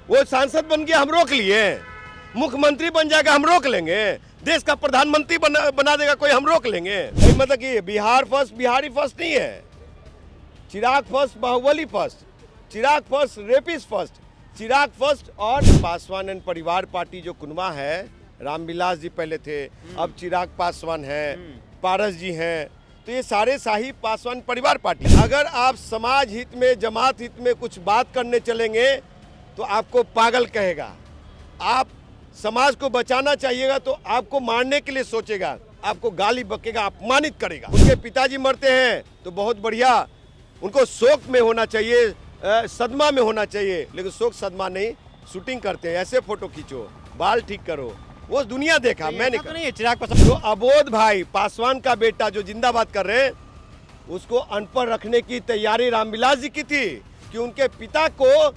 वो सांसद बन गया हम रोक लिए, मुख्यमंत्री बन जाएगा हम रोक लेंगे, देश का प्रधानमंत्री बना देगा कोई हम रोक लेंगे। मतलब कि बिहार फर्स्ट बिहारी फर्स्ट नहीं है, चिराग फर्स्ट बाहुबली फर्स्ट, चिराग फर्स्ट रेपिस फर्स्ट, चिराग फर्स्ट। और पासवान एंड परिवार पार्टी जो कुनवा है, रामविलास जी पहले थे, अब चिराग पासवान है, पारस जी हैं, तो ये सारे शाही पासवान परिवार पार्टी। अगर आप समाज हित में जमात हित में कुछ बात करने चलेंगे तो आपको पागल कहेगा, आप समाज को बचाना चाहिएगा तो आपको मारने के लिए सोचेगा, आपको गाली बकेगा, अपमानित करेगा। उनके पिताजी मरते हैं तो बहुत बढ़िया, उनको शोक में होना चाहिए, सदमा में होना चाहिए, लेकिन शोक सदमा नहीं, शूटिंग करते हैं, ऐसे फोटो खींचो, बाल ठीक करो, वो दुनिया देखा, मैं नहीं। चिराग पासवान जो अबोध भाई पासवान का बेटा जो जिंदाबाद कर रहे हैं, उसको अनपढ़ रखने की तैयारी रामविलास जी की थी कि उनके पिता को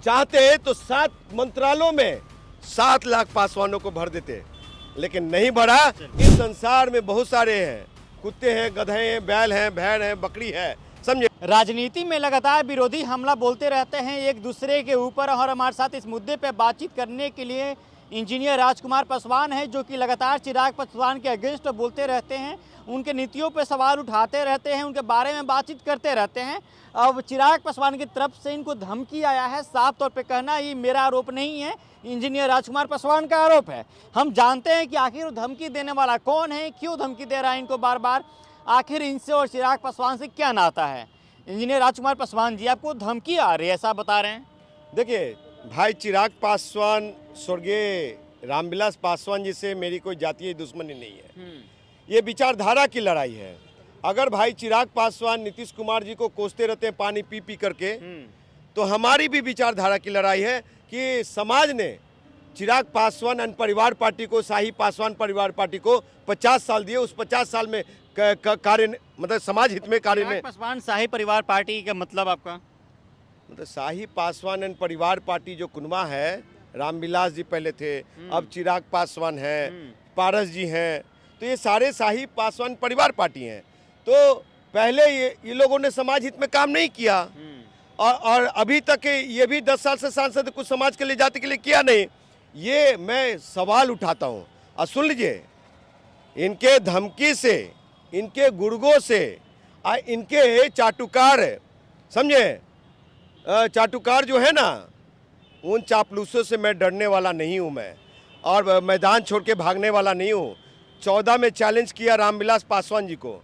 चाहते तो 7 मंत्रालयों में 7 लाख पासवानों को भर देते, लेकिन नहीं भरा। इस संसार में बहुत सारे हैं, कुत्ते हैं, गधे हैं, बैल हैं, भेड़ हैं, बकरी है, समझे। राजनीति में लगातार विरोधी हमला बोलते रहते हैं एक दूसरे के ऊपर, और हमारे साथ इस मुद्दे पे बातचीत करने के लिए इंजीनियर राजकुमार पासवान है, जो कि लगातार चिराग पासवान के अगेंस्ट बोलते रहते हैं, उनके नीतियों पे सवाल उठाते रहते हैं, उनके बारे में बातचीत करते रहते हैं। अब चिराग पासवान की तरफ से इनको धमकी आया है, साफ तौर पे कहना ये मेरा आरोप नहीं है, इंजीनियर राजकुमार पासवान का आरोप है। हम जानते हैं कि आखिर वो धमकी देने वाला कौन है, क्यों धमकी दे रहा है इनको बार बार, आखिर इनसे और चिराग पासवान से क्या नाता है। इंजीनियर राजकुमार पासवान जी, आपको धमकी आ रही है ऐसा बता रहे हैं? देखिए भाई, चिराग पासवान स्वर्गीय रामविलास पासवान जी से मेरी कोई जातीय दुश्मनी नहीं है, ये विचारधारा की लड़ाई है। अगर भाई चिराग पासवान नीतीश कुमार जी को कोसते रहते हैं पानी पी पी करके, तो हमारी भी विचारधारा की लड़ाई है कि समाज ने चिराग पासवान एंड परिवार पार्टी को, शाही पासवान परिवार पार्टी को 50 साल दिए, उस 50 साल में कार्य, मतलब समाज हित में कार्य में। पासवान शाही परिवार पार्टी का मतलब आपका? मतलब शाही पासवान एंड परिवार पार्टी जो कुनवा है, रामविलास जी पहले थे, अब चिराग पासवान है, पारस जी हैं, तो ये सारे शाही पासवान परिवार पार्टी हैं। तो पहले ये लोगों ने समाज हित में काम नहीं किया, और अभी तक ये भी 10 साल से सांसद कुछ समाज के लिए, जाति के लिए किया नहीं। ये मैं सवाल उठाता हूँ, और सुन लीजिए, इनके धमकी से, इनके गुर्गों से, इनके चाटुकार, समझे, चाटुकार जो है ना, उन चापलूसों से मैं डरने वाला नहीं हूँ मैं, और मैदान छोड़ के भागने वाला नहीं हूँ। 14 में चैलेंज किया रामविलास पासवान जी को,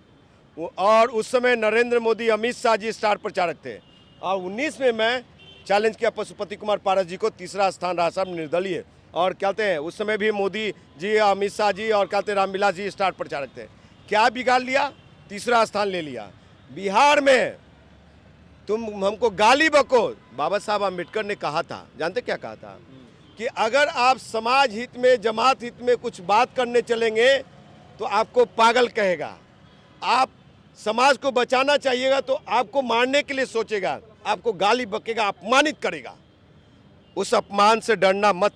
और उस समय नरेंद्र मोदी, अमित शाह जी स्टार प्रचारक थे, और 19 में मैं चैलेंज किया पशुपति कुमार पारस जी को, तीसरा स्थान रहा साहब निर्दलीय, और कहते हैं उस समय भी मोदी जी, अमित शाह जी और कहते रामविलास जी स्टार प्रचारक थे। क्या बिगाड़ लिया? तीसरा स्थान ले लिया। बिहार में तुम हमको गाली बको, बाबा साहब अम्बेडकर ने कहा था, जानते क्या कहा था, कि अगर आप समाज हित में जमात हित में कुछ बात करने चलेंगे तो आपको पागल कहेगा, आप समाज को बचाना चाहिएगा तो आपको मारने के लिए सोचेगा, आपको गाली बकेगा, अपमानित करेगा। उस अपमान से डरना मत,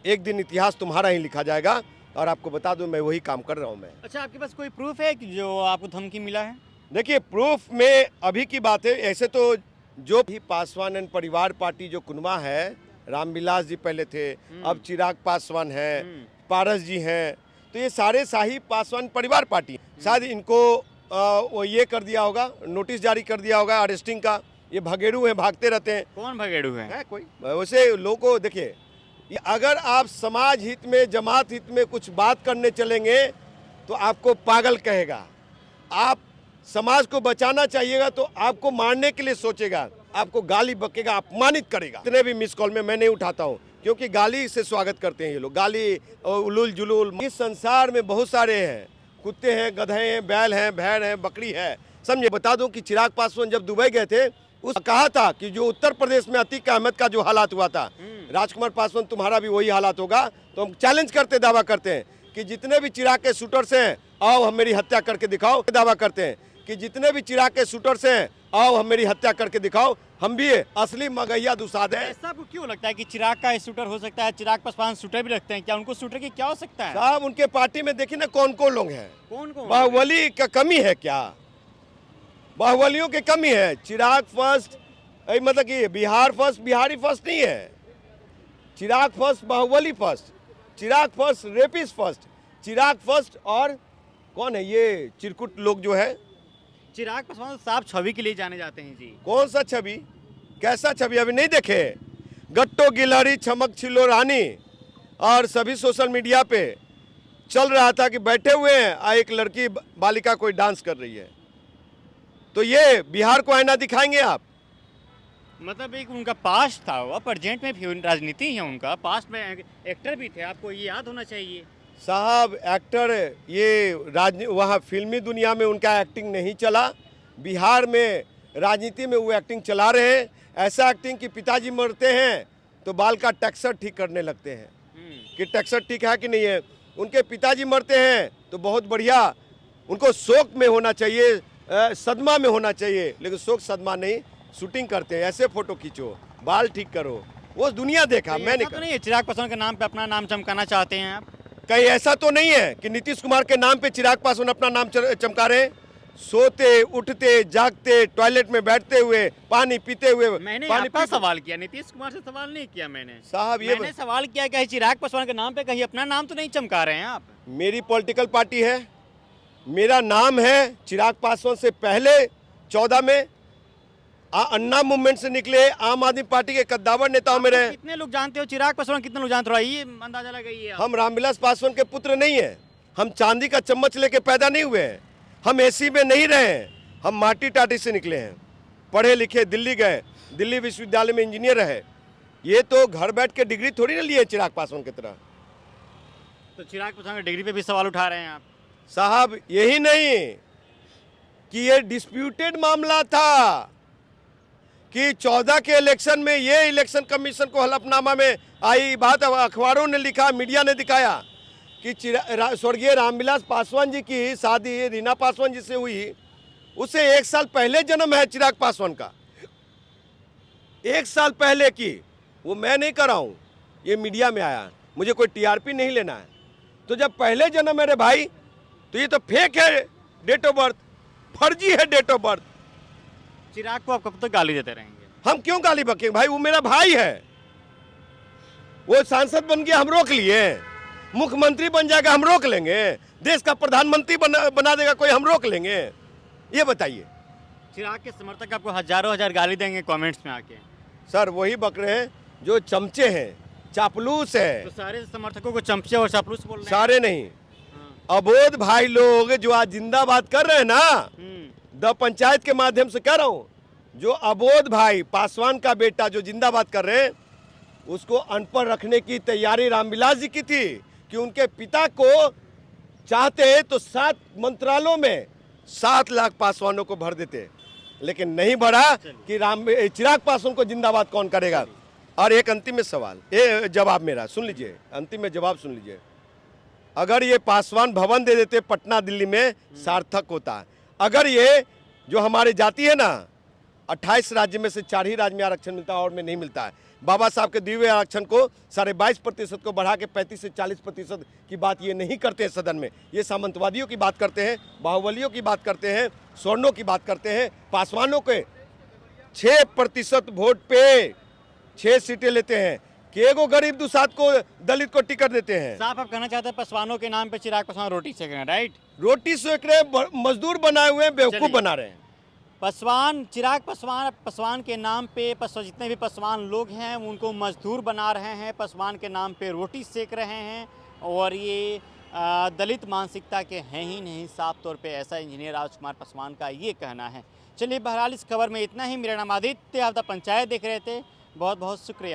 एक दिन इतिहास तुम्हारा ही लिखा जाएगा। और आपको बता दूं, मैं वही काम कर रहा हूं मैं। अच्छा, आपके पास कोई प्रूफ है कि जो आपको धमकी मिला है? देखिए, प्रूफ में अभी की बात है, ऐसे तो जो भी पासवान एंड परिवार पार्टी जो कुनवा है, रामविलास जी पहले थे, अब चिराग पासवान है, पारस जी हैं, तो ये सारे शाही पासवान परिवार पार्टी। शायद इनको वो ये कर दिया होगा, नोटिस जारी कर दिया होगा अरेस्टिंग का। ये भगेड़ू हैं, भागते रहते हैं। कौन भगेड़ू है? कोई वैसे लोगों को, देखिए, अगर आप समाज हित में जमात हित में कुछ बात करने चलेंगे तो आपको पागल कहेगा, आप समाज को बचाना चाहिएगा तो आपको मारने के लिए सोचेगा, आपको गाली बकेगा, अपमानित करेगा। इतने भी मिस कॉल में मैं नहीं उठाता हूँ, क्योंकि गाली से स्वागत करते हैं ये लोग, गाली, उलूल जुलूल। इस संसार में बहुत सारे हैं, कुत्ते हैं, गधे हैं, बैल हैं, भेड़ हैं, बकरी है, समझे। बता दूं कि चिराग पासवान जब दुबई गए थे, उस कहा था कि जो उत्तर प्रदेश में अतीक अहमद का जो हालात हुआ था, राजकुमार पासवान तुम्हारा भी वही हालात होगा। तो हम चैलेंज करते, दावा करते हैं कि जितने भी चिराग के शूटर्स हैं, आओ हम मेरी हत्या करके दिखाओ। दावा करते हैं कि जितने भी चिराग के शूटर्स हैं, आओ हम मेरी हत्या करके दिखाओ, हम भी असली मगैया दुसाद है। ऐसा आपको क्यों लगता है कि चिराग का शूटर हो सकता है? चिराग पासवान शूटर भी रखते हैं क्या? उनको शूटर की क्या हो सकता है? साहब, उनके पार्टी में देखिए ना कौन कौन लोग हैं। कौन कौन? बाहुबली का कमी है क्या? बाहुबलियों की कमी है। चिराग फर्स्ट, मतलब कि बिहार फर्स्ट बिहारी फर्स्ट नहीं है, चिराग फर्स्ट, बाहुबली फर्स्ट, चिराग फर्स्ट, रेपिस फर्स्ट, चिराग फर्स्ट, और कौन है ये चिरकुट लोग जो है। चिराग पासवान साफ छवि के लिए जाने जाते हैं जी। कौन सा छवि, कैसा छवि अभी नहीं देखे? गट्टो गिलहरी चमक छिलो रानी, और सभी सोशल मीडिया पे चल रहा था कि बैठे हुए हैं और एक लड़की बालिका कोई डांस कर रही है। तो ये बिहार को आईना दिखाएंगे आप? मतलब एक उनका पास्ट था, वो प्रेजेंट में भी राजनीति है उनका, पास्ट में एक्टर भी थे, आपको ये याद होना चाहिए। साहब एक्टर, ये वहाँ फिल्मी दुनिया में उनका एक्टिंग नहीं चला, बिहार में राजनीति में वो एक्टिंग चला रहे हैं। ऐसा एक्टिंग कि पिताजी मरते हैं तो बाल का टेक्सचर ठीक करने लगते हैं कि टेक्सचर ठीक है कि नहीं है। उनके पिताजी मरते हैं तो बहुत बढ़िया, उनको शोक में होना चाहिए, सदमा में होना चाहिए, लेकिन शोक सदमा नहीं, शूटिंग करते हैं, ऐसे फोटो खींचो, बाल ठीक करो, वो दुनिया देखा। मैं तो नहीं, चिराग पासवान के नाम पे अपना नाम चमकाना चाहते हैं आप? कहीं ऐसा तो नहीं है कि नीतीश कुमार के नाम पे चिराग पासवान अपना नाम चमका रहे हैं? सोते उठते जागते टॉयलेट में बैठते हुए पानी पीते हुए, मैंने पानी आपका सवाल किया, नीतीश कुमार से सवाल नहीं किया मैंने। साहब ये मैंने सवाल किया कि चिराग पासवान के नाम पे कहीं अपना नाम तो नहीं चमका रहे हैं आप? मेरी पॉलिटिकल पार्टी है, मेरा नाम है चिराग पासवान से पहले 14 में अन्ना मूवमेंट से निकले, आम आदमी पार्टी के कद्दावर नेताओं में रहे। कितने लोग जानते हो चिराग पासवान, कितने लोग जानते हो, ये अंदाजा लगाइए आप। हम रामविलास पासवान के पुत्र नहीं है, हम चांदी का चम्मच लेके पैदा नहीं हुए हैं, हम एसी में नहीं रहे हैं, हम माटी टाटी से निकले हैं, पढ़े लिखे दिल्ली गए, दिल्ली विश्वविद्यालय में इंजीनियर रहे। ये तो घर बैठ के डिग्री थोड़ी ना लिए चिराग पासवान की तरह। तो चिराग पासवान की डिग्री पे भी सवाल उठा रहे हैं आप? साहब यही नहीं कि ये डिस्प्यूटेड मामला था कि 14 के इलेक्शन में ये इलेक्शन कमीशन को हलफनामा में आई बात, अखबारों ने लिखा, मीडिया ने दिखाया कि स्वर्गीय रामविलास पासवान जी की शादी रीना पासवान जी से हुई, उससे 1 साल पहले जन्म है चिराग पासवान का, 1 साल पहले की। वो मैं नहीं कर रहा हूँ, ये मीडिया में आया, मुझे कोई टीआरपी नहीं लेना है। तो जब पहले जन्म मेरे भाई, तो ये तो फेक है डेट ऑफ बर्थ, फर्जी है डेट ऑफ बर्थ। चिराग को आप कब तक गाली देते रहेंगे? हम क्यों गाली बकेंगे भाई, वो मेरा भाई है, वो सांसद बन गया हम रोक लिए, मुख्यमंत्री बन जाएगा हम रोक लेंगे, देश का प्रधानमंत्री बना देगा कोई हम रोक लेंगे? ये बताइए। चिराग के समर्थक आपको हजारों हजार गाली देंगे कमेंट्स में आके। सर वही बक रहे हैं जो चमचे हैं, चापलूस है। तो सारे समर्थकों को चमचे और चापलूस बोल रहे हैं? सारे नहीं, अबोध भाई लोग जो आज जिंदाबाद कर रहे हैं ना, द पंचायत के माध्यम से कह रहा हूं, जो अबोध भाई पासवान का बेटा जो जिंदाबाद कर रहे हैं, उसको अनपढ़ रखने की तैयारी रामविलास जी की थी कि उनके पिता को चाहते तो 7 मंत्रालयों में 7 लाख पासवानों को भर देते, लेकिन नहीं भरा कि चिराग पासवान को जिंदाबाद कौन करेगा। और एक अंतिम में सवाल, ये जवाब मेरा सुन लीजिए, अंतिम में जवाब सुन लीजिए। अगर ये पासवान भवन दे देते पटना दिल्ली में, सार्थक होता। अगर ये जो हमारे जाति है ना, 28 राज्य में से 4 ही राज्य में आरक्षण मिलता है और में नहीं मिलता है। बाबा साहब के दिए हुए आरक्षण को 22.5% को बढ़ा के 35 से 40% की बात ये नहीं करते हैं सदन में। ये सामंतवादियों की बात करते हैं, बाहुबलियों की बात करते हैं, स्वर्णों की बात करते हैं। पासवानों के 6% वोट पे 6 सीटें लेते हैं कि एगो गरीब दुसात को दलित को टिकट देते हैं। साहब आप कहना चाहते हैं पासवानों के नाम पे चिराग पासवान रोटी सेक रहे हैं, राइट? रोटी सेक रहे हैं, मजदूर बनाए हुए हैं, बेवकूफ बना रहे हैं। चिराग पासवान के नाम पे जितने भी पासवान लोग हैं उनको मजदूर बना रहे हैं, पासवान के नाम पे रोटी सेक रहे हैं, और ये दलित मानसिकता के हैं ही नहीं, साफ तौर पे ऐसा इंजीनियर राजकुमार पासवान का ये कहना है। चलिए बहरहाल इस खबर में इतना ही। मेरा नाम आदित्य, आप द पंचायत देख रहे थे, बहुत बहुत शुक्रिया।